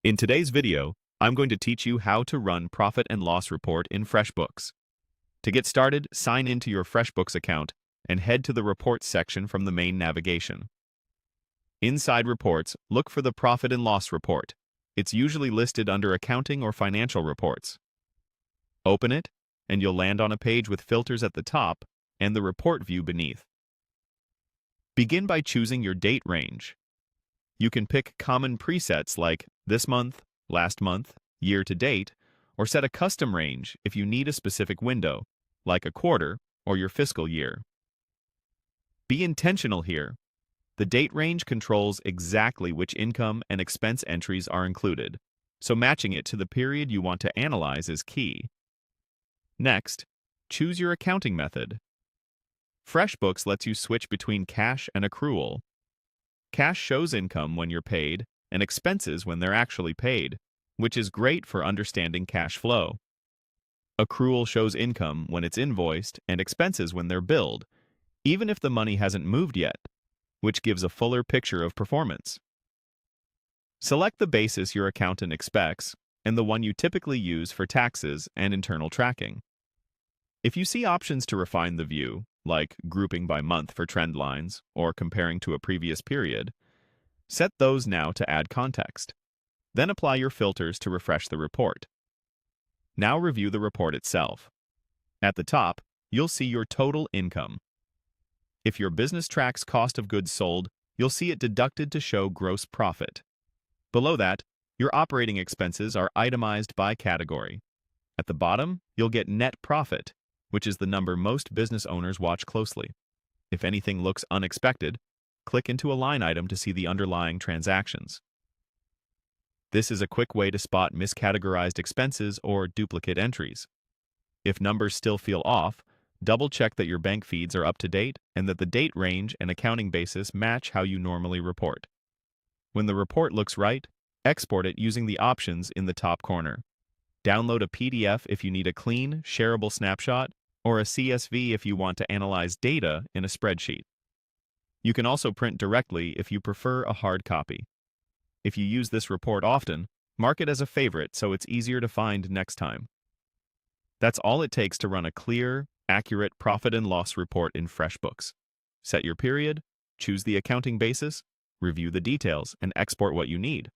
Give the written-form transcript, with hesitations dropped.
In today's video, I'm going to teach you how to run profit and loss report in FreshBooks. To get started, sign into your FreshBooks account and head to the Reports section from the main navigation. Inside Reports, look for the Profit and Loss Report. It's usually listed under Accounting or Financial Reports. Open it, and you'll land on a page with filters at the top and the report view beneath. Begin by choosing your date range. You can pick common presets like this month, last month, year to date, or set a custom range if you need a specific window, like a quarter or your fiscal year. Be intentional here. The date range controls exactly which income and expense entries are included, so matching it to the period you want to analyze is key. Next, choose your accounting method. FreshBooks lets you switch between cash and accrual. Cash shows income when you're paid and expenses when they're actually paid, which is great for understanding cash flow. Accrual shows income when it's invoiced and expenses when they're billed, even if the money hasn't moved yet, which gives a fuller picture of performance. Select the basis your accountant expects and the one you typically use for taxes and internal tracking. If you see options to refine the view, like grouping by month for trend lines or comparing to a previous period, set those now to add context. Then apply your filters to refresh the report. Now review the report itself. At the top, you'll see your total income. If your business tracks cost of goods sold, you'll see it deducted to show gross profit. Below that, your operating expenses are itemized by category. At the bottom, you'll get net profit, which is the number most business owners watch closely. If anything looks unexpected, click into a line item to see the underlying transactions. This is a quick way to spot miscategorized expenses or duplicate entries. If numbers still feel off, double-check that your bank feeds are up to date and that the date range and accounting basis match how you normally report. When the report looks right, export it using the options in the top corner. Download a PDF if you need a clean, shareable snapshot, or a CSV if you want to analyze data in a spreadsheet. You can also print directly if you prefer a hard copy. If you use this report often, mark it as a favorite so it's easier to find next time. That's all it takes to run a clear, accurate profit and loss report in FreshBooks. Set your period, choose the accounting basis, review the details, and export what you need.